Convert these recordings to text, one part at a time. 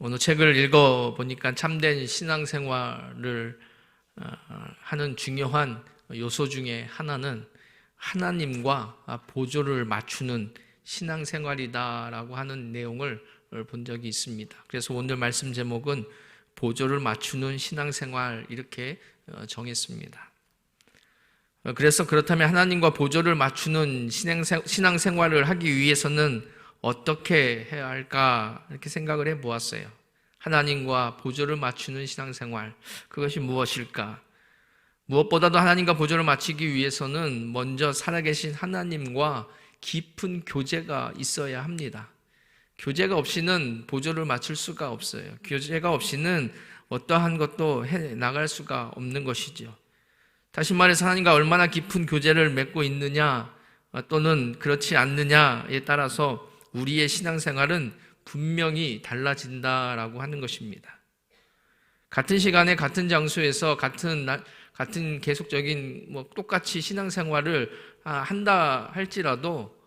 어느 책을 읽어보니까 참된 신앙생활을 하는 중요한 요소 중에 하나는 하나님과 보조를 맞추는 신앙생활이다라고 하는 내용을 본 적이 있습니다. 그래서 오늘 말씀 제목은 보조를 맞추는 신앙생활 이렇게 정했습니다. 그래서 그렇다면 하나님과 보조를 맞추는 신앙생활을 하기 위해서는 어떻게 해야 할까 이렇게 생각을 해보았어요. 하나님과 보조를 맞추는 신앙생활, 그것이 무엇일까? 무엇보다도 하나님과 보조를 맞추기 위해서는 먼저 살아계신 하나님과 깊은 교제가 있어야 합니다. 교제가 없이는 보조를 맞출 수가 없어요. 교제가 없이는 어떠한 것도 해나갈 수가 없는 것이죠. 다시 말해서 하나님과 얼마나 깊은 교제를 맺고 있느냐 또는 그렇지 않느냐에 따라서 우리의 신앙생활은 분명히 달라진다라고 하는 것입니다. 같은 시간에 같은 장소에서 같은 계속적인 똑같이 신앙생활을 한다 할지라도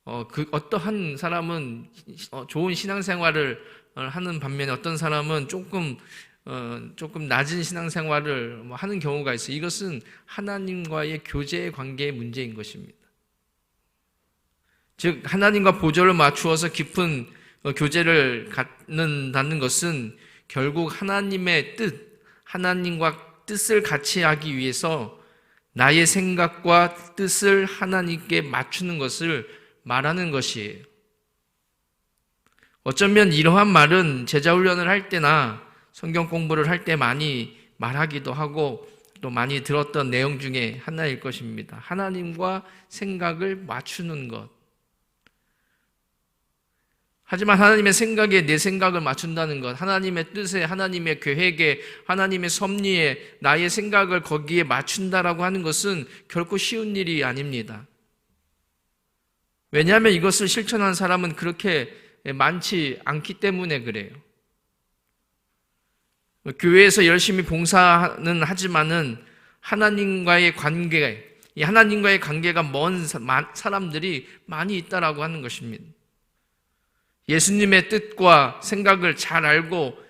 어떠한 사람은 좋은 신앙생활을 하는 반면에 어떤 사람은 조금 낮은 신앙생활을 하는 경우가 있어요. 이것은 하나님과의 교제의 관계의 문제인 것입니다. 즉 하나님과 보조를 맞추어서 깊은 교제를 갖는다는 것은 결국 하나님의 뜻, 하나님과 뜻을 같이 하기 위해서 나의 생각과 뜻을 하나님께 맞추는 것을 말하는 것이에요. 어쩌면 이러한 말은 제자훈련을 할 때나 성경 공부를 할 때 많이 말하기도 하고 또 많이 들었던 내용 중에 하나일 것입니다. 하나님과 생각을 맞추는 것. 하지만 하나님의 생각에 내 생각을 맞춘다는 것, 하나님의 뜻에, 하나님의 계획에, 하나님의 섭리에 나의 생각을 거기에 맞춘다라고 하는 것은 결코 쉬운 일이 아닙니다. 왜냐하면 이것을 실천한 사람은 그렇게 많지 않기 때문에 그래요. 교회에서 열심히 봉사는 하지만은 하나님과의 관계, 이 하나님과의 관계가 먼 사람들이 많이 있다라고 하는 것입니다. 예수님의 뜻과 생각을 잘 알고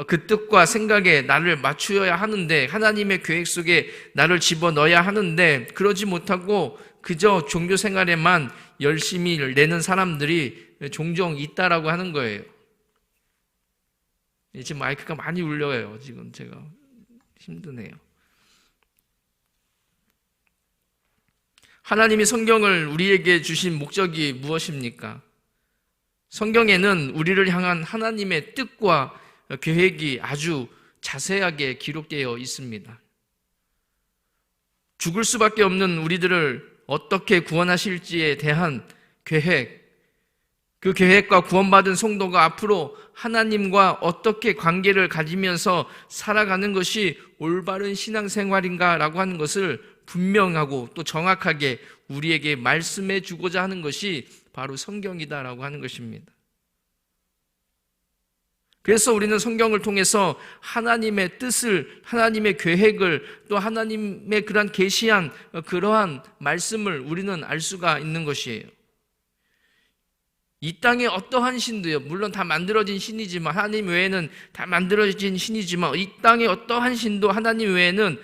그 뜻과 생각에 나를 맞추어야 하는데, 하나님의 계획 속에 나를 집어넣어야 하는데 그러지 못하고 그저 종교 생활에만 열심히 내는 사람들이 종종 있다라고 하는 거예요. 지금 마이크가 많이 울려요. 지금 제가 힘드네요. 하나님이 성경을 우리에게 주신 목적이 무엇입니까? 성경에는 우리를 향한 하나님의 뜻과 계획이 아주 자세하게 기록되어 있습니다. 죽을 수밖에 없는 우리들을 어떻게 구원하실지에 대한 계획, 그 계획과 구원받은 성도가 앞으로 하나님과 어떻게 관계를 가지면서 살아가는 것이 올바른 신앙생활인가라고 하는 것을 분명하고 또 정확하게 우리에게 말씀해 주고자 하는 것이 바로 성경이다라고 하는 것입니다. 그래서 우리는 성경을 통해서 하나님의 뜻을, 하나님의 계획을, 또 하나님의 그러한 계시한 그러한 말씀을 우리는 알 수가 있는 것이에요. 이 땅에 어떠한 신도요, 물론 다 만들어진 신이지만, 하나님 외에는 다 만들어진 신이지만, 이 땅에 어떠한 신도 하나님 외에는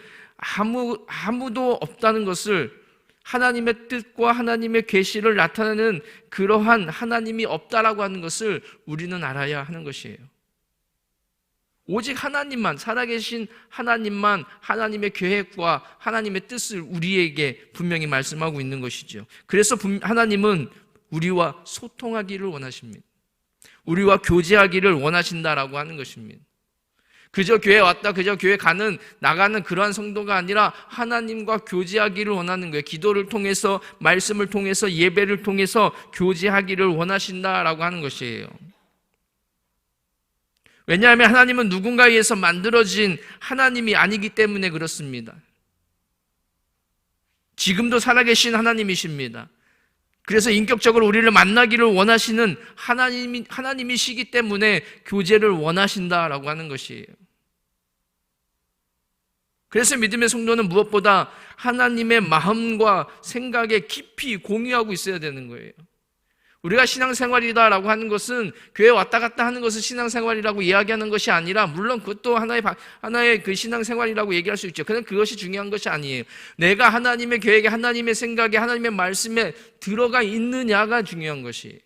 아무도 없다는 것을, 하나님의 뜻과 하나님의 계시를 나타내는 그러한 하나님이 없다라고 하는 것을 우리는 알아야 하는 것이에요. 오직 하나님만, 살아계신 하나님만 하나님의 계획과 하나님의 뜻을 우리에게 분명히 말씀하고 있는 것이죠. 그래서 하나님은 우리와 소통하기를 원하십니다. 우리와 교제하기를 원하신다라고 하는 것입니다. 그저 교회 왔다, 그저 교회 나가는 그러한 성도가 아니라 하나님과 교제하기를 원하는 거예요. 기도를 통해서, 말씀을 통해서, 예배를 통해서 교제하기를 원하신다라고 하는 것이에요. 왜냐하면 하나님은 누군가에 의해서 만들어진 하나님이 아니기 때문에 그렇습니다. 지금도 살아계신 하나님이십니다. 그래서 인격적으로 우리를 만나기를 원하시는 하나님이시기 때문에 교제를 원하신다라고 하는 것이에요. 그래서 믿음의 성도는 무엇보다 하나님의 마음과 생각에 깊이 공유하고 있어야 되는 거예요. 우리가 신앙생활이다라고 하는 것은 교회 왔다 갔다 하는 것을 신앙생활이라고 이야기하는 것이 아니라, 물론 그것도 하나의 그 신앙생활이라고 얘기할 수 있죠. 그런데 그것이 중요한 것이 아니에요. 내가 하나님의 계획에, 하나님의 생각에, 하나님의 말씀에 들어가 있느냐가 중요한 것이에요.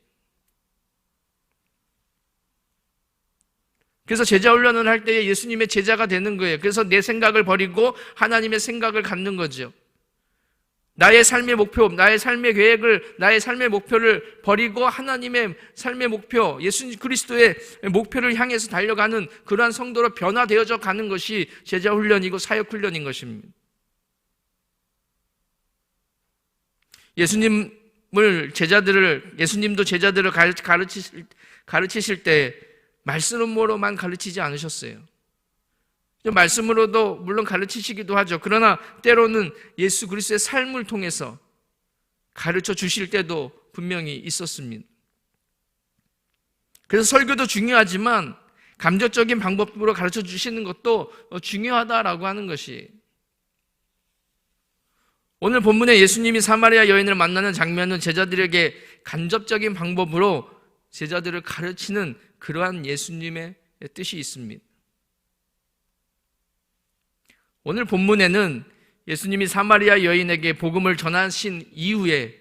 그래서 제자 훈련을 할 때에 예수님의 제자가 되는 거예요. 그래서 내 생각을 버리고 하나님의 생각을 갖는 거죠. 나의 삶의 목표, 나의 삶의 계획을, 나의 삶의 목표를 버리고 하나님의 삶의 목표, 예수 그리스도의 목표를 향해서 달려가는 그러한 성도로 변화되어져 가는 것이 제자 훈련이고 사역 훈련인 것입니다. 예수님도 제자들을 가르치실 때 말씀으로만 가르치지 않으셨어요. 말씀으로도 물론 가르치시기도 하죠. 그러나 때로는 예수 그리스도의 삶을 통해서 가르쳐 주실 때도 분명히 있었습니다. 그래서 설교도 중요하지만 감정적인 방법으로 가르쳐 주시는 것도 중요하다라고 하는 것이, 오늘 본문에 예수님이 사마리아 여인을 만나는 장면은 제자들에게 간접적인 방법으로 제자들을 가르치는 그러한 예수님의 뜻이 있습니다. 오늘 본문에는 예수님이 사마리아 여인에게 복음을 전하신 이후에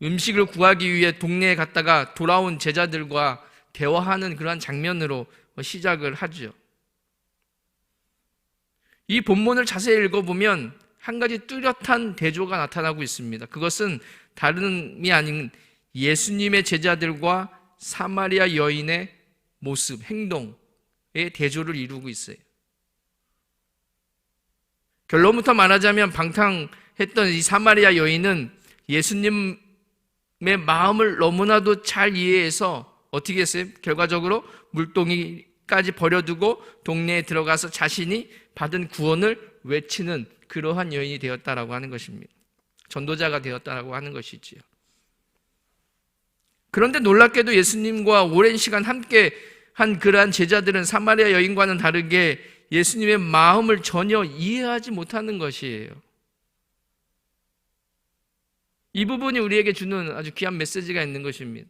음식을 구하기 위해 동네에 갔다가 돌아온 제자들과 대화하는 그러한 장면으로 시작을 하죠. 이 본문을 자세히 읽어보면 한 가지 뚜렷한 대조가 나타나고 있습니다. 그것은 다름이 아닌 예수님의 제자들과 사마리아 여인의 모습, 행동의 대조를 이루고 있어요. 결론부터 말하자면 방탕했던 이 사마리아 여인은 예수님의 마음을 너무나도 잘 이해해서 어떻게 했어요? 결과적으로 물동이까지 버려두고 동네에 들어가서 자신이 받은 구원을 외치는 그러한 여인이 되었다라고 하는 것입니다. 전도자가 되었다라고 하는 것이지요. 그런데 놀랍게도 예수님과 오랜 시간 함께 한 그러한 제자들은 사마리아 여인과는 다르게 예수님의 마음을 전혀 이해하지 못하는 것이에요. 이 부분이 우리에게 주는 아주 귀한 메시지가 있는 것입니다.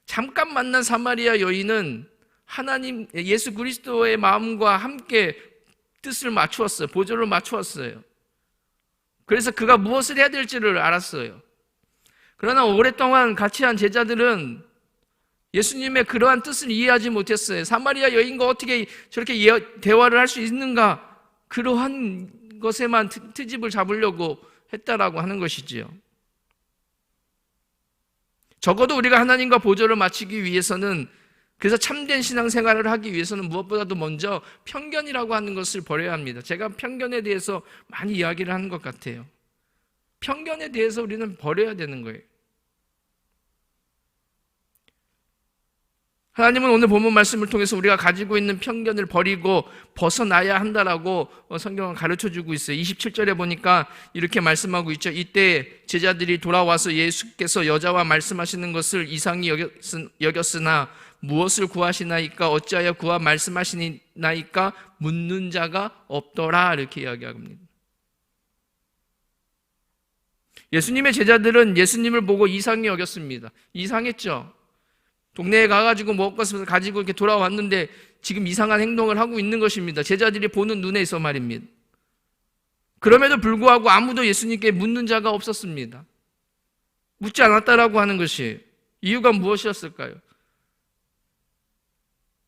잠깐 만난 사마리아 여인은 하나님, 예수 그리스도의 마음과 함께 뜻을 맞추었어요. 보조를 맞추었어요. 그래서 그가 무엇을 해야 될지를 알았어요. 그러나 오랫동안 같이 한 제자들은 예수님의 그러한 뜻을 이해하지 못했어요. 사마리아 여인과 어떻게 저렇게 대화를 할 수 있는가, 그러한 것에만 트집을 잡으려고 했다라고 하는 것이지요. 적어도 우리가 하나님과 보조를 맞추기 위해서는, 그래서 참된 신앙생활을 하기 위해서는 무엇보다도 먼저 편견이라고 하는 것을 버려야 합니다. 제가 편견에 대해서 많이 이야기를 하는 것 같아요. 편견에 대해서 우리는 버려야 되는 거예요. 하나님은 오늘 본문 말씀을 통해서 우리가 가지고 있는 편견을 버리고 벗어나야 한다라고 성경은 가르쳐주고 있어요. 27절에 보니까 이렇게 말씀하고 있죠. 이때 제자들이 돌아와서 예수께서 여자와 말씀하시는 것을 이상히 여겼으나 무엇을 구하시나이까, 어찌하여 구하 말씀하시나이까 묻는 자가 없더라, 이렇게 이야기합니다. 예수님의 제자들은 예수님을 보고 이상히 여겼습니다. 이상했죠. 동네에 가가지고 먹을 것을 가지고 이렇게 돌아왔는데 지금 이상한 행동을 하고 있는 것입니다. 제자들이 보는 눈에 있어 말입니다. 그럼에도 불구하고 아무도 예수님께 묻는 자가 없었습니다. 묻지 않았다라고 하는 것이, 이유가 무엇이었을까요?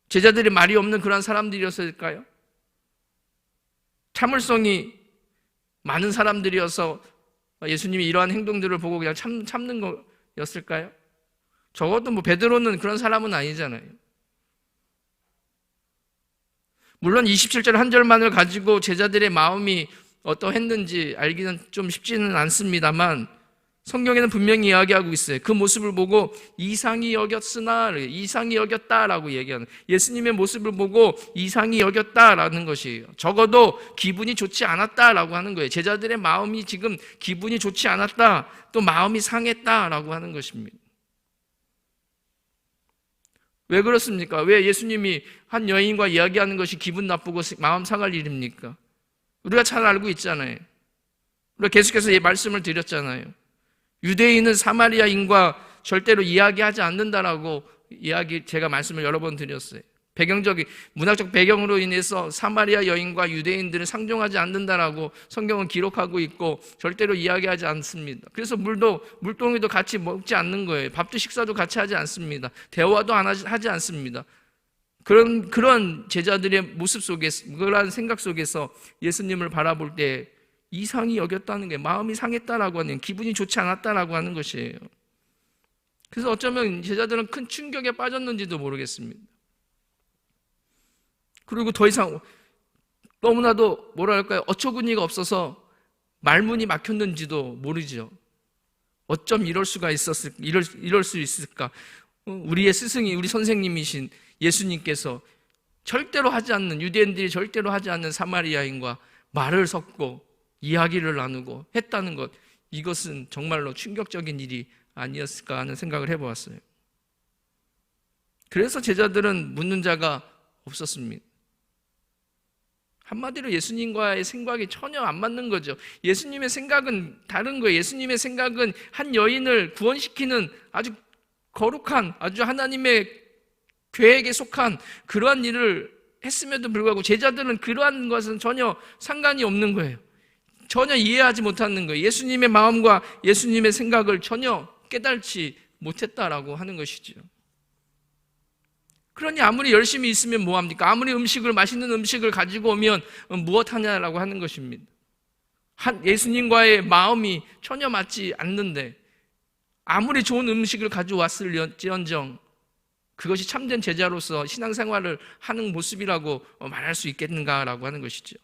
제자들이 말이 없는 그런 사람들이었을까요? 참을성이 많은 사람들이어서 예수님이 이러한 행동들을 보고 그냥 참는 거였을까요? 적어도 베드로는 그런 사람은 아니잖아요. 물론 27절 한 절만을 가지고 제자들의 마음이 어떠했는지 알기는 좀 쉽지는 않습니다만 성경에는 분명히 이야기하고 있어요. 그 모습을 보고 이상히 여겼으나, 이상히 여겼다라고 얘기하는, 예수님의 모습을 보고 이상히 여겼다라는 것이에요. 적어도 기분이 좋지 않았다라고 하는 거예요. 제자들의 마음이 지금 기분이 좋지 않았다, 또 마음이 상했다라고 하는 것입니다. 왜 그렇습니까? 왜 예수님이 한 여인과 이야기하는 것이 기분 나쁘고 마음 상할 일입니까? 우리가 잘 알고 있잖아요. 우리가 계속해서 이 말씀을 드렸잖아요. 유대인은 사마리아인과 절대로 이야기하지 않는다라고 제가 말씀을 여러 번 드렸어요. 문학적 배경으로 인해서 사마리아 여인과 유대인들은 상종하지 않는다라고 성경은 기록하고 있고 절대로 이야기하지 않습니다. 그래서 물동이도 같이 먹지 않는 거예요. 밥도 식사도 같이 하지 않습니다. 대화도 하지 않습니다. 그런 제자들의 모습 속에서, 그런 생각 속에서 예수님을 바라볼 때 이상히 여겼다는 게, 마음이 상했다라고 하는, 기분이 좋지 않았다라고 하는 것이에요. 그래서 어쩌면 제자들은 큰 충격에 빠졌는지도 모르겠습니다. 그리고 더 이상 너무나도 어처구니가 없어서 말문이 막혔는지도 모르죠. 어쩜 이럴 수 있을까? 우리의 스승이, 우리 선생님이신 예수님께서 절대로 하지 않는, 유대인들이 절대로 하지 않는 사마리아인과 말을 섞고 이야기를 나누고 했다는 것, 이것은 정말로 충격적인 일이 아니었을까 하는 생각을 해보았어요. 그래서 제자들은 묻는 자가 없었습니다. 한마디로 예수님과의 생각이 전혀 안 맞는 거죠. 예수님의 생각은 다른 거예요. 예수님의 생각은 한 여인을 구원시키는 아주 거룩한, 아주 하나님의 계획에 속한 그러한 일을 했음에도 불구하고 제자들은 그러한 것은 전혀 상관이 없는 거예요. 전혀 이해하지 못하는 거예요. 예수님의 마음과 예수님의 생각을 전혀 깨달지 못했다라고 하는 것이죠. 그러니 아무리 열심히 있으면 뭐합니까? 아무리 맛있는 음식을 가지고 오면 무엇하냐라고 하는 것입니다. 예수님과의 마음이 전혀 맞지 않는데 아무리 좋은 음식을 가져왔을지언정 그것이 참된 제자로서 신앙생활을 하는 모습이라고 말할 수 있겠는가라고 하는 것이죠.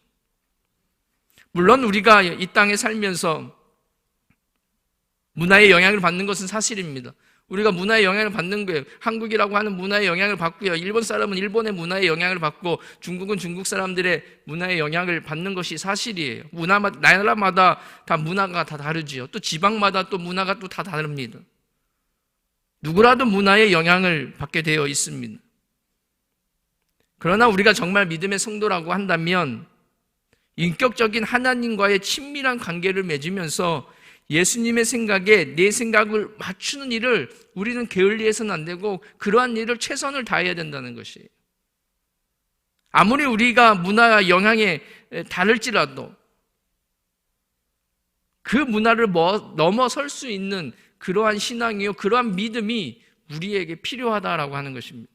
물론 우리가 이 땅에 살면서 문화의 영향을 받는 것은 사실입니다. 우리가 문화의 영향을 받는 거예요. 한국이라고 하는 문화의 영향을 받고요. 일본 사람은 일본의 문화의 영향을 받고 중국은 중국 사람들의 문화의 영향을 받는 것이 사실이에요. 나라마다 다 문화가 다 다르지요. 또 지방마다 또 문화가 또 다 다릅니다. 누구라도 문화의 영향을 받게 되어 있습니다. 그러나 우리가 정말 믿음의 성도라고 한다면 인격적인 하나님과의 친밀한 관계를 맺으면서 예수님의 생각에 내 생각을 맞추는 일을 우리는 게을리해서는 안 되고 그러한 일을 최선을 다해야 된다는 것이에요. 아무리 우리가 문화와 영향에 다를지라도 그 문화를 넘어설 수 있는 그러한 신앙이요, 그러한 믿음이 우리에게 필요하다라고 하는 것입니다.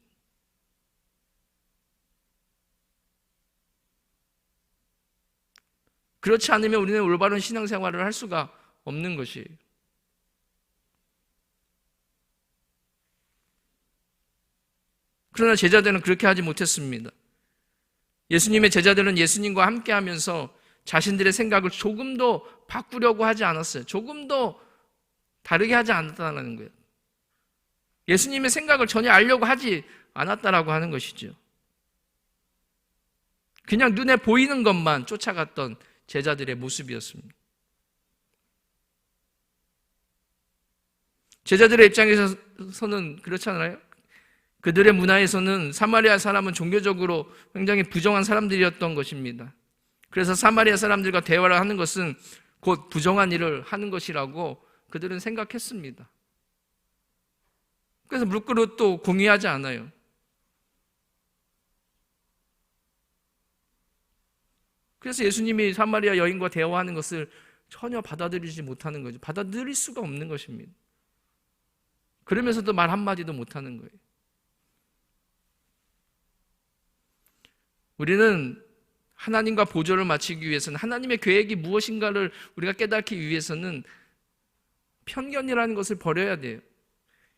그렇지 않으면 우리는 올바른 신앙생활을 할 수가 없는 것이에요. 그러나 제자들은 그렇게 하지 못했습니다. 예수님의 제자들은 예수님과 함께 하면서 자신들의 생각을 조금도 바꾸려고 하지 않았어요. 조금도 다르게 하지 않았다는 거예요. 예수님의 생각을 전혀 알려고 하지 않았다라고 하는 것이죠. 그냥 눈에 보이는 것만 쫓아갔던 제자들의 모습이었습니다. 제자들의 입장에서는 그렇잖아요. 그들의 문화에서는 사마리아 사람은 종교적으로 굉장히 부정한 사람들이었던 것입니다. 그래서 사마리아 사람들과 대화를 하는 것은 곧 부정한 일을 하는 것이라고 그들은 생각했습니다. 그래서 물그릇도 공유하지 않아요. 그래서 예수님이 사마리아 여인과 대화하는 것을 전혀 받아들이지 못하는 거죠. 받아들일 수가 없는 것입니다. 그러면서도 말 한마디도 못하는 거예요. 우리는 하나님과 보조를 맞추기 위해서는, 하나님의 계획이 무엇인가를 우리가 깨닫기 위해서는 편견이라는 것을 버려야 돼요.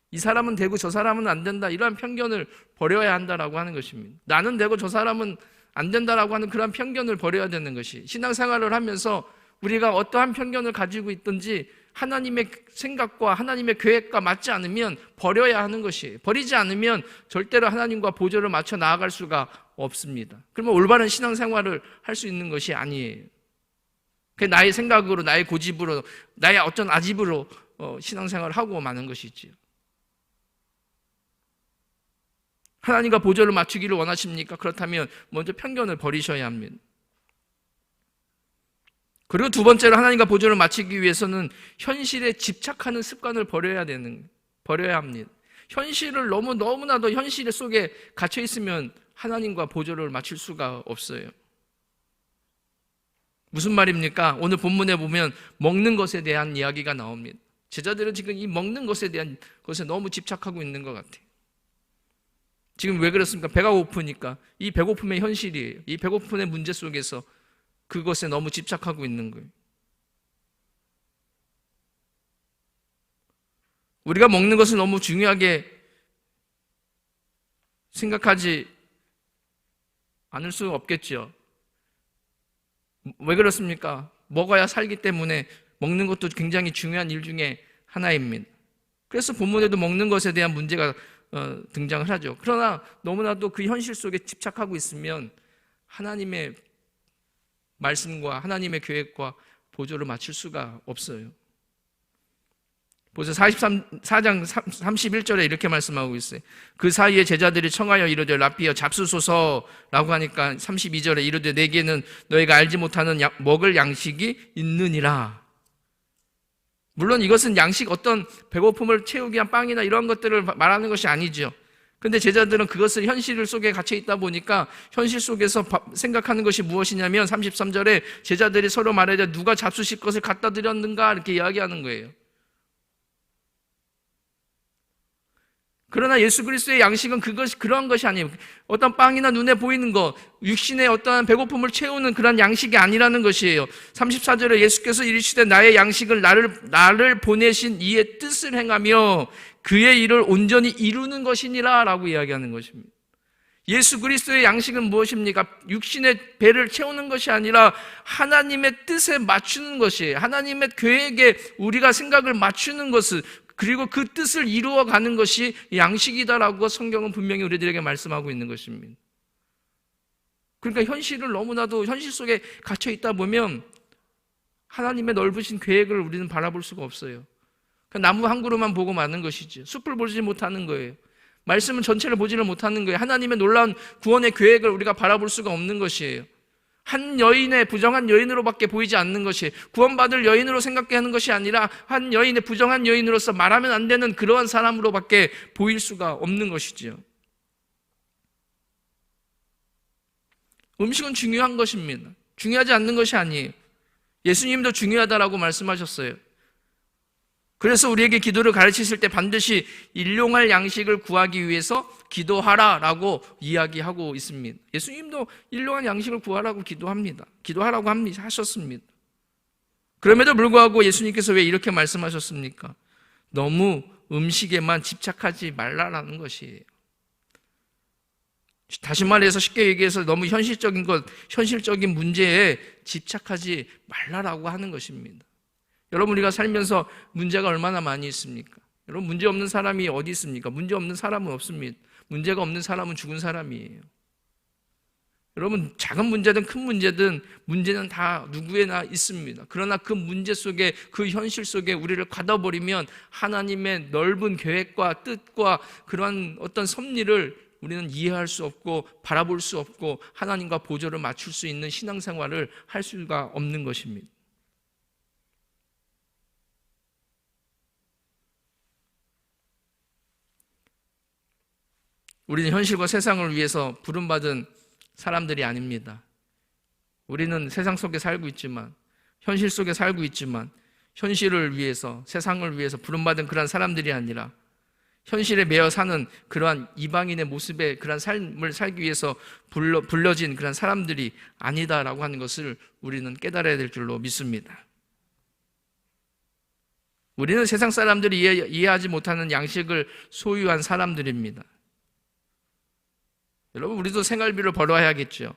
이 사람은 되고 저 사람은 안 된다, 이러한 편견을 버려야 한다라고 하는 것입니다. 나는 되고 저 사람은 안 된다라고 하는 그런 편견을 버려야 되는 것이, 신앙생활을 하면서 우리가 어떠한 편견을 가지고 있든지 하나님의 생각과 하나님의 계획과 맞지 않으면 버려야 하는 것이에요. 버리지 않으면 절대로 하나님과 보조를 맞춰 나아갈 수가 없습니다. 그러면 올바른 신앙생활을 할 수 있는 것이 아니에요. 나의 생각으로, 나의 고집으로, 나의 어떤 아집으로 신앙생활을 하고 마는 것이지요. 하나님과 보조를 맞추기를 원하십니까? 그렇다면 먼저 편견을 버리셔야 합니다. 그리고 두 번째로 하나님과 보조를 맞추기 위해서는 현실에 집착하는 습관을 버려야 합니다. 현실을 너무나도 현실 속에 갇혀 있으면 하나님과 보조를 맞출 수가 없어요. 무슨 말입니까? 오늘 본문에 보면 먹는 것에 대한 이야기가 나옵니다. 제자들은 지금 이 먹는 것에 대한 것에 너무 집착하고 있는 것 같아요. 지금 왜 그렇습니까? 배가 고프니까. 이 배고픔의 현실이에요. 이 배고픔의 문제 속에서 그것에 너무 집착하고 있는 거예요. 우리가 먹는 것을 너무 중요하게 생각하지 않을 수 없겠죠. 왜 그렇습니까? 먹어야 살기 때문에 먹는 것도 굉장히 중요한 일 중에 하나입니다. 그래서 본문에도 먹는 것에 대한 문제가 등장을 하죠. 그러나 너무나도 그 현실 속에 집착하고 있으면 하나님의 말씀과 하나님의 계획과 보조를 맞출 수가 없어요. 보세요. 4장 31절에 이렇게 말씀하고 있어요. 그 사이에 제자들이 청하여 이르되 랍비여 잡수소서라고 하니까 32절에 이르되 내게는 너희가 알지 못하는 먹을 양식이 있느니라. 물론 이것은 양식, 어떤 배고픔을 채우기 위한 빵이나 이런 것들을 말하는 것이 아니죠. 근데 제자들은 그것을 현실 속에 갇혀 있다 보니까 현실 속에서 생각하는 것이 무엇이냐면 33절에 제자들이 서로 말하되 누가 잡수실 것을 갖다 드렸는가 이렇게 이야기하는 거예요. 그러나 예수 그리스도의 양식은 그런 것이 아니에요. 어떤 빵이나 눈에 보이는 것, 육신의 어떠한 배고픔을 채우는 그런 양식이 아니라는 것이에요. 34절에 예수께서 이르시되 나의 양식은 나를 보내신 이의 뜻을 행하며 그의 일을 온전히 이루는 것이니라 라고 이야기하는 것입니다. 예수 그리스도의 양식은 무엇입니까? 육신의 배를 채우는 것이 아니라 하나님의 뜻에 맞추는 것이에요. 하나님의 계획에 우리가 생각을 맞추는 것을, 그리고 그 뜻을 이루어가는 것이 양식이다라고 성경은 분명히 우리들에게 말씀하고 있는 것입니다. 그러니까 현실을 너무나도 현실 속에 갇혀 있다 보면 하나님의 넓으신 계획을 우리는 바라볼 수가 없어요. 나무 한 그루만 보고 마는 것이지 숲을 보지 못하는 거예요. 말씀은 전체를 보지를 못하는 거예요. 하나님의 놀라운 구원의 계획을 우리가 바라볼 수가 없는 것이에요. 한 여인의 부정한 여인으로밖에 보이지 않는 것이, 구원받을 여인으로 생각게 하는 것이 아니라 한 여인의 부정한 여인으로서 말하면 안 되는 그러한 사람으로밖에 보일 수가 없는 것이지요. 음식은 중요한 것입니다. 중요하지 않는 것이 아니에요. 예수님도 중요하다라고 말씀하셨어요. 그래서 우리에게 기도를 가르치실 때 반드시 일용할 양식을 구하기 위해서 기도하라라고 이야기하고 있습니다. 예수님도 일용할 양식을 구하라고 기도하라고 하셨습니다. 그럼에도 불구하고 예수님께서 왜 이렇게 말씀하셨습니까? 너무 음식에만 집착하지 말라라는 것이에요. 다시 말해서 쉽게 얘기해서 너무 현실적인 문제에 집착하지 말라라고 하는 것입니다. 여러분, 우리가 살면서 문제가 얼마나 많이 있습니까? 여러분, 문제 없는 사람이 어디 있습니까? 문제 없는 사람은 없습니다. 문제가 없는 사람은 죽은 사람이에요. 여러분, 작은 문제든 큰 문제든 문제는 다 누구에나 있습니다. 그러나 그 문제 속에, 그 현실 속에 우리를 가둬버리면 하나님의 넓은 계획과 뜻과 그러한 어떤 섭리를 우리는 이해할 수 없고 바라볼 수 없고 하나님과 보조를 맞출 수 있는 신앙생활을 할 수가 없는 것입니다. 우리는 현실과 세상을 위해서 부름받은 사람들이 아닙니다. 우리는 세상 속에 살고 있지만, 현실 속에 살고 있지만, 현실을 위해서, 세상을 위해서 부름받은 그러한 사람들이 아니라 현실에 매여 사는 그러한 이방인의 모습의 그러한 삶을 살기 위해서 불러진 그러한 사람들이 아니다라고 하는 것을 우리는 깨달아야 될 줄로 믿습니다. 우리는 세상 사람들이 이해하지 못하는 양식을 소유한 사람들입니다. 여러분, 우리도 생활비를 벌어야겠죠.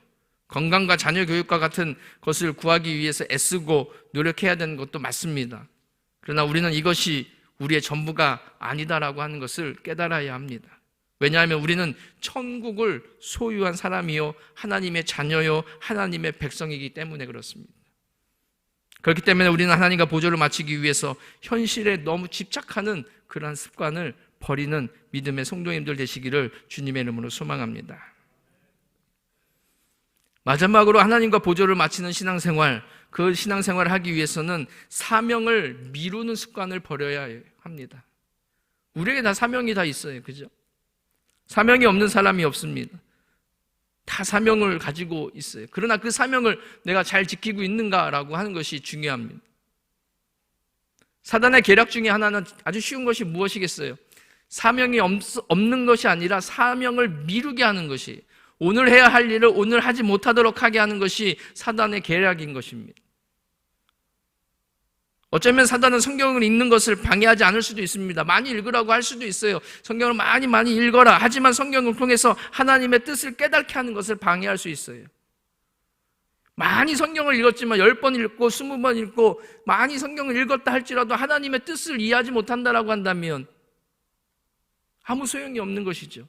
건강과 자녀 교육과 같은 것을 구하기 위해서 애쓰고 노력해야 되는 것도 맞습니다. 그러나 우리는 이것이 우리의 전부가 아니다라고 하는 것을 깨달아야 합니다. 왜냐하면 우리는 천국을 소유한 사람이요, 하나님의 자녀요, 하나님의 백성이기 때문에 그렇습니다. 그렇기 때문에 우리는 하나님과 보조를 맞추기 위해서 현실에 너무 집착하는 그러한 습관을 버리는 믿음의 성도님들 되시기를 주님의 이름으로 소망합니다. 마지막으로 하나님과 보조를 마치는 신앙생활, 그 신앙생활을 하기 위해서는 사명을 미루는 습관을 버려야 합니다. 우리에게 다 사명이 다 있어요. 그죠? 사명이 없는 사람이 없습니다. 다 사명을 가지고 있어요. 그러나 그 사명을 내가 잘 지키고 있는가라고 하는 것이 중요합니다. 사단의 계략 중에 하나는 아주 쉬운 것이 무엇이겠어요? 사명이 없는 것이 아니라 사명을 미루게 하는 것이, 오늘 해야 할 일을 오늘 하지 못하도록 하게 하는 것이 사단의 계략인 것입니다. 어쩌면 사단은 성경을 읽는 것을 방해하지 않을 수도 있습니다. 많이 읽으라고 할 수도 있어요. 성경을 많이 읽어라. 하지만 성경을 통해서 하나님의 뜻을 깨닫게 하는 것을 방해할 수 있어요. 많이 성경을 읽었지만 10번 읽고 20번 읽고 많이 성경을 읽었다 할지라도 하나님의 뜻을 이해하지 못한다라고 한다면 아무 소용이 없는 것이죠.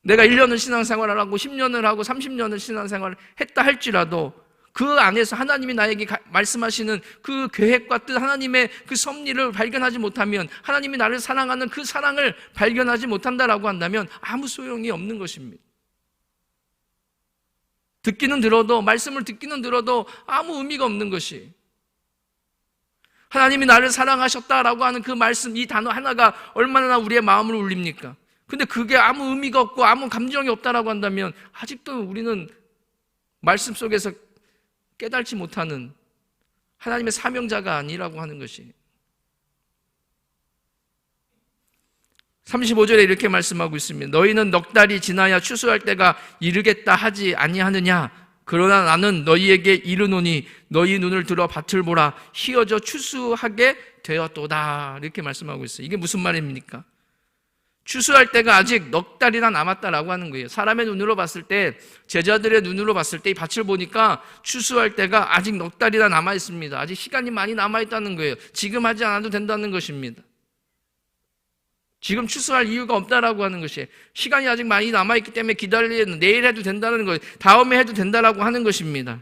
내가 1년을 신앙생활을 하고 10년을 하고 30년을 신앙생활을 했다 할지라도 그 안에서 하나님이 나에게 말씀하시는 그 계획과 뜻, 하나님의 그 섭리를 발견하지 못하면, 하나님이 나를 사랑하는 그 사랑을 발견하지 못한다라고 한다면 아무 소용이 없는 것입니다. 듣기는 들어도, 말씀을 듣기는 들어도 아무 의미가 없는 것이, 하나님이 나를 사랑하셨다라고 하는 그 말씀, 이 단어 하나가 얼마나 우리의 마음을 울립니까? 근데 그게 아무 의미가 없고 아무 감정이 없다라고 한다면 아직도 우리는 말씀 속에서 깨달지 못하는 하나님의 사명자가 아니라고 하는 것이. 35절에 이렇게 말씀하고 있습니다. 너희는 넉 달이 지나야 추수할 때가 이르겠다 하지 아니하느냐? 그러나 나는 너희에게 이르노니 너희 눈을 들어 밭을 보라. 희어져 추수하게 되었도다. 이렇게 말씀하고 있어요. 이게 무슨 말입니까? 추수할 때가 아직 넉 달이나 남았다라고 하는 거예요. 사람의 눈으로 봤을 때, 제자들의 눈으로 봤을 때 이 밭을 보니까 추수할 때가 아직 넉 달이나 남아 있습니다. 아직 시간이 많이 남아 있다는 거예요. 지금 하지 않아도 된다는 것입니다. 지금 추수할 이유가 없다라고 하는 것이에요. 시간이 아직 많이 남아 있기 때문에 기다리는, 내일 해도 된다는 거예요. 다음에 해도 된다라고 하는 것입니다.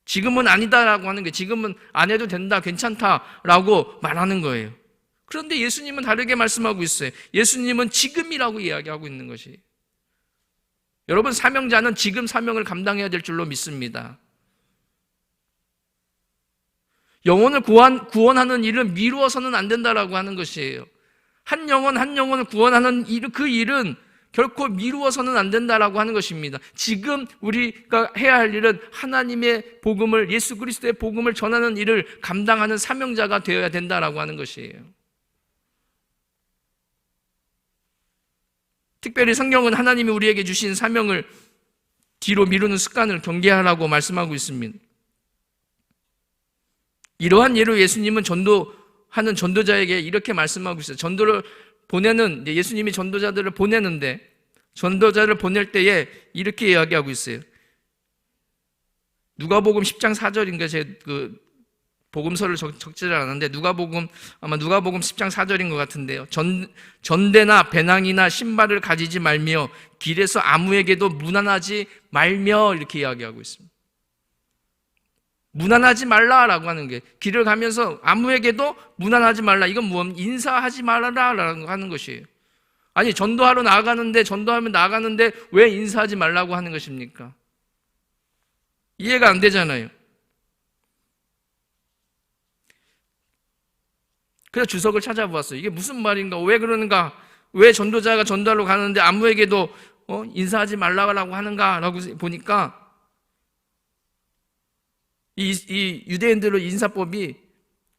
지금은 아니다라고 하는 게, 지금은 안 해도 된다, 괜찮다라고 말하는 거예요. 그런데 예수님은 다르게 말씀하고 있어요. 예수님은 지금이라고 이야기하고 있는 것이. 여러분, 사명자는 지금 사명을 감당해야 될 줄로 믿습니다. 영혼을 구원하는 일은 미루어서는 안 된다라고 하는 것이에요. 한 영혼을 구원하는 그 일은 결코 미루어서는 안 된다라고 하는 것입니다. 지금 우리가 해야 할 일은 하나님의 복음을, 예수 그리스도의 복음을 전하는 일을 감당하는 사명자가 되어야 된다라고 하는 것이에요. 특별히 성경은 하나님이 우리에게 주신 사명을 뒤로 미루는 습관을 경계하라고 말씀하고 있습니다. 이러한 예로 예수님은 전도하는 전도자에게 이렇게 말씀하고 있어요. 전도를 보내는, 예수님이 전도자들을 보내는데, 전도자를 보낼 때에 이렇게 이야기하고 있어요. 누가복음 10장 4절인가, 제 복음서를 적지를 않았는데 아마 누가복음 10장 4절인 것 같은데요. 전대나 배낭이나 신발을 가지지 말며 길에서 아무에게도 무난하지 말며, 이렇게 이야기하고 있습니다. 무난하지 말라라고 하는 게, 길을 가면서 아무에게도 무난하지 말라. 이건 인사하지 말라라고 하는 것이에요. 아니, 전도하면 나아가는데 왜 인사하지 말라고 하는 것입니까? 이해가 안 되잖아요. 그래서 주석을 찾아보았어요. 이게 무슨 말인가? 왜 그러는가? 왜 전도자가 전도하러 가는데 아무에게도 인사하지 말라고 하는가라고 보니까 이 유대인들의 인사법이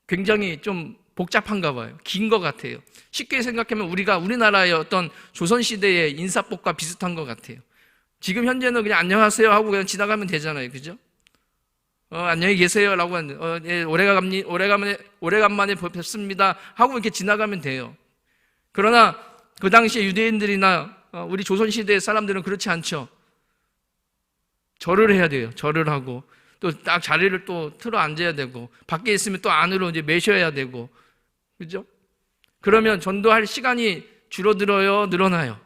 굉장히 좀 복잡한가 봐요. 긴 것 같아요. 쉽게 생각하면 우리나라의 어떤 조선시대의 인사법과 비슷한 것 같아요. 지금 현재는 그냥 안녕하세요 하고 그냥 지나가면 되잖아요. 그죠? 안녕히 계세요라고 하는데, 예, 오래간만에 뵙습니다 하고 이렇게 지나가면 돼요. 그러나 그 당시에 유대인들이나 우리 조선시대의 사람들은 그렇지 않죠. 절을 해야 돼요. 절을 하고 또 딱 자리를 또 틀어 앉아야 되고, 밖에 있으면 또 안으로 이제 매셔야 되고, 그죠? 그러면 전도할 시간이 줄어들어요, 늘어나요?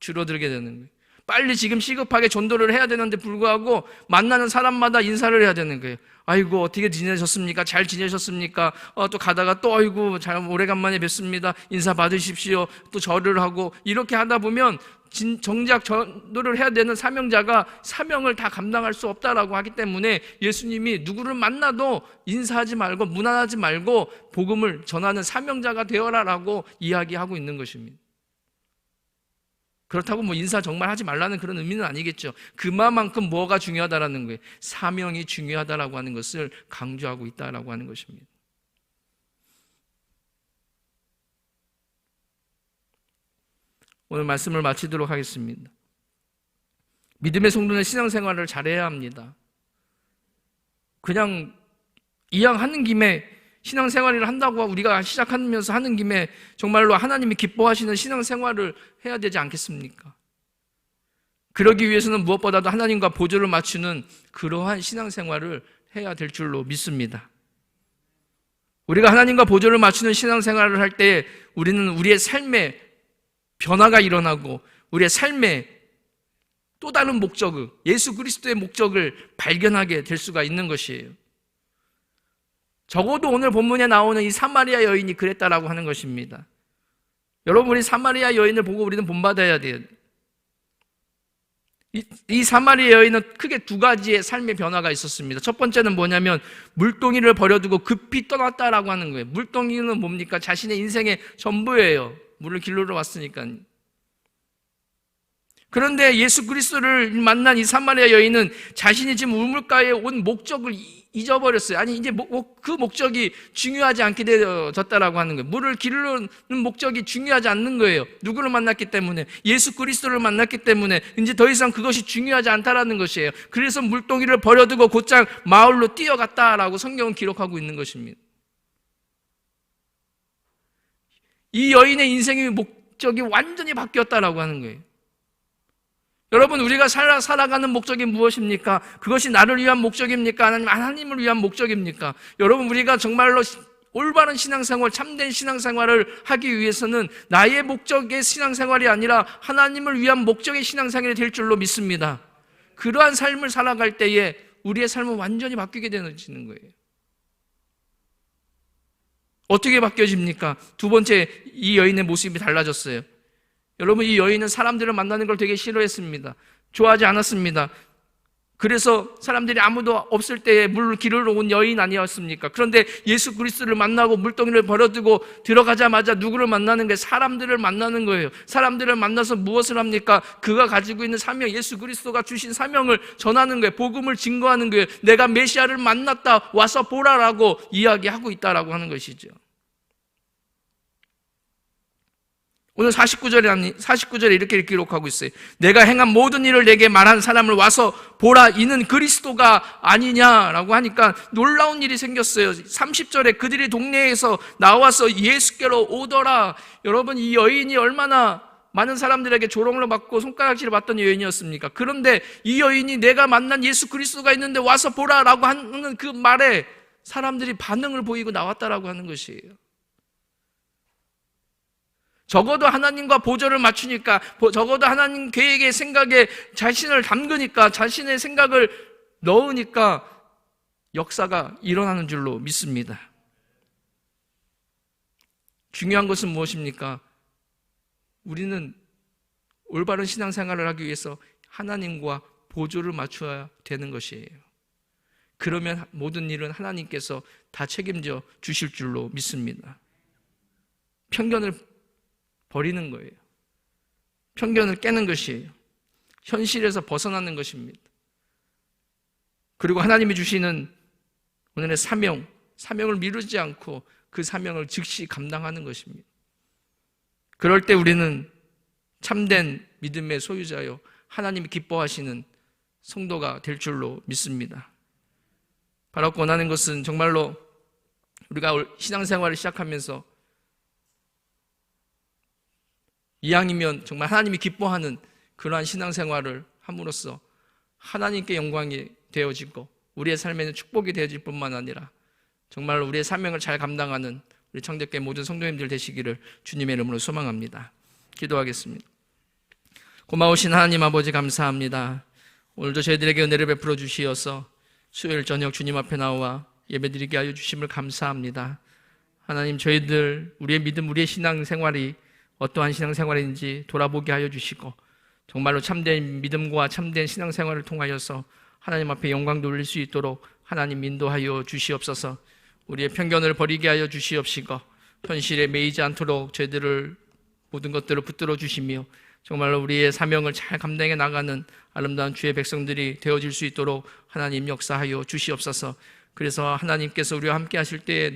줄어들게 되는 거예요. 빨리 지금 시급하게 전도를 해야 되는데 불구하고 만나는 사람마다 인사를 해야 되는 거예요. 아이고, 어떻게 지내셨습니까? 잘 지내셨습니까? 또 가다가 또 아이고, 잘 오래간만에 뵙습니다. 인사 받으십시오. 또 절을 하고, 이렇게 하다 보면 정작 전도를 해야 되는 사명자가 사명을 다 감당할 수 없다라고 하기 때문에 예수님이 누구를 만나도 인사하지 말고 무난하지 말고 복음을 전하는 사명자가 되어라라고 이야기하고 있는 것입니다. 그렇다고 뭐 인사 정말 하지 말라는 그런 의미는 아니겠죠. 그만큼 뭐가 중요하다라는 거예요. 사명이 중요하다라고 하는 것을 강조하고 있다라고 하는 것입니다. 오늘 말씀을 마치도록 하겠습니다. 믿음의 성도는 신앙생활을 잘해야 합니다. 그냥 이왕 하는 김에 신앙생활을 한다고 우리가 시작하면서 하는 김에 정말로 하나님이 기뻐하시는 신앙생활을 해야 되지 않겠습니까? 그러기 위해서는 무엇보다도 하나님과 보조를 맞추는 그러한 신앙생활을 해야 될 줄로 믿습니다. 우리가 하나님과 보조를 맞추는 신앙생활을 할 때 우리는 우리의 삶에 변화가 일어나고 우리의 삶에 또 다른 목적을, 예수 그리스도의 목적을 발견하게 될 수가 있는 것이에요. 적어도 오늘 본문에 나오는 이 사마리아 여인이 그랬다라고 하는 것입니다. 여러분, 우리 사마리아 여인을 보고 우리는 본받아야 돼요. 이 사마리아 여인은 크게 두 가지의 삶의 변화가 있었습니다. 첫 번째는 뭐냐면 물동이를 버려두고 급히 떠났다라고 하는 거예요. 물동이는 뭡니까? 자신의 인생의 전부예요. 물을 길러러 왔으니까. 그런데 예수 그리스도를 만난 이 사마리아 여인은 자신이 지금 우물가에 온 목적을 잊어버렸어요. 아니, 이제 그 목적이 중요하지 않게 되어졌다라고 하는 거예요. 물을 기르는 목적이 중요하지 않는 거예요. 누구를 만났기 때문에, 예수 그리스도를 만났기 때문에 이제 더 이상 그것이 중요하지 않다라는 것이에요. 그래서 물동이를 버려두고 곧장 마을로 뛰어갔다라고 성경은 기록하고 있는 것입니다. 이 여인의 인생의 목적이 완전히 바뀌었다라고 하는 거예요. 여러분, 우리가 살아가는 목적이 무엇입니까? 그것이 나를 위한 목적입니까? 아니면 하나님을 위한 목적입니까? 여러분, 우리가 정말로 올바른 신앙생활, 참된 신앙생활을 하기 위해서는 나의 목적의 신앙생활이 아니라 하나님을 위한 목적의 신앙생활이 될 줄로 믿습니다. 그러한 삶을 살아갈 때에 우리의 삶은 완전히 바뀌게 되어지는 거예요. 어떻게 바뀌어집니까? 두 번째, 이 여인의 모습이 달라졌어요. 여러분, 이 여인은 사람들을 만나는 걸 되게 싫어했습니다. 좋아하지 않았습니다. 그래서 사람들이 아무도 없을 때에 물을 기르러 온 여인 아니었습니까? 그런데 예수 그리스도를 만나고 물동이를 버려두고 들어가자마자 누구를 만나는 거예요? 사람들을 만나는 거예요. 사람들을 만나서 무엇을 합니까? 그가 가지고 있는 사명, 예수 그리스도가 주신 사명을 전하는 거예요. 복음을 증거하는 거예요. 내가 메시아를 만났다, 와서 보라라고 이야기하고 있다라고 하는 것이죠. 오늘 49절에 이렇게 기록하고 있어요. 내가 행한 모든 일을 내게 말한 사람을 와서 보라, 이는 그리스도가 아니냐라고 하니까 놀라운 일이 생겼어요. 30절에 그들이 동네에서 나와서 예수께로 오더라. 여러분, 이 여인이 얼마나 많은 사람들에게 조롱을 받고 손가락질을 받던 여인이었습니까? 그런데 이 여인이 내가 만난 예수 그리스도가 있는데 와서 보라라고 하는 그 말에 사람들이 반응을 보이고 나왔다라고 하는 것이에요. 적어도 하나님과 보조를 맞추니까, 적어도 하나님 계획의 생각에 자신을 담그니까, 자신의 생각을 넣으니까 역사가 일어나는 줄로 믿습니다. 중요한 것은 무엇입니까? 우리는 올바른 신앙생활을 하기 위해서 하나님과 보조를 맞춰야 되는 것이에요. 그러면 모든 일은 하나님께서 다 책임져 주실 줄로 믿습니다. 편견을 버리는 거예요. 편견을 깨는 것이에요. 현실에서 벗어나는 것입니다. 그리고 하나님이 주시는 오늘의 사명을 미루지 않고 그 사명을 즉시 감당하는 것입니다. 그럴 때 우리는 참된 믿음의 소유자요, 하나님이 기뻐하시는 성도가 될 줄로 믿습니다. 바로 원하는 것은 정말로 우리가 신앙생활을 시작하면서 이왕이면 정말 하나님이 기뻐하는 그러한 신앙생활을 함으로써 하나님께 영광이 되어지고 우리의 삶에는 축복이 되어질 뿐만 아니라 정말 우리의 사명을 잘 감당하는 우리 창덕교회 모든 성도님들 되시기를 주님의 이름으로 소망합니다. 기도하겠습니다. 고마우신 하나님 아버지, 감사합니다. 오늘도 저희들에게 은혜를 베풀어 주시어서 수요일 저녁 주님 앞에 나와 예배드리게 하여 주심을 감사합니다. 하나님, 저희들 우리의 믿음, 우리의 신앙생활이 어떠한 신앙생활인지 돌아보게 하여 주시고 정말로 참된 믿음과 참된 신앙생활을 통하여서 하나님 앞에 영광 돌릴 수 있도록 하나님 인도하여 주시옵소서. 우리의 편견을 버리게 하여 주시옵시고 현실에 매이지 않도록 저희들을 모든 것들을 붙들어 주시며 정말로 우리의 사명을 잘 감당해 나가는 아름다운 주의 백성들이 되어질 수 있도록 하나님 역사하여 주시옵소서. 그래서 하나님께서 우리와 함께 하실 때에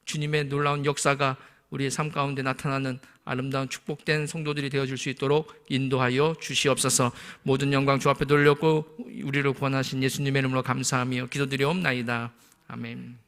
주님의 놀라운 역사가 우리의 삶 가운데 나타나는 아름다운 축복된 성도들이 되어줄 수 있도록 인도하여 주시옵소서. 모든 영광 주 앞에 돌렸고 우리를 구원하신 예수님의 이름으로 감사하며 기도드리옵나이다. 아멘.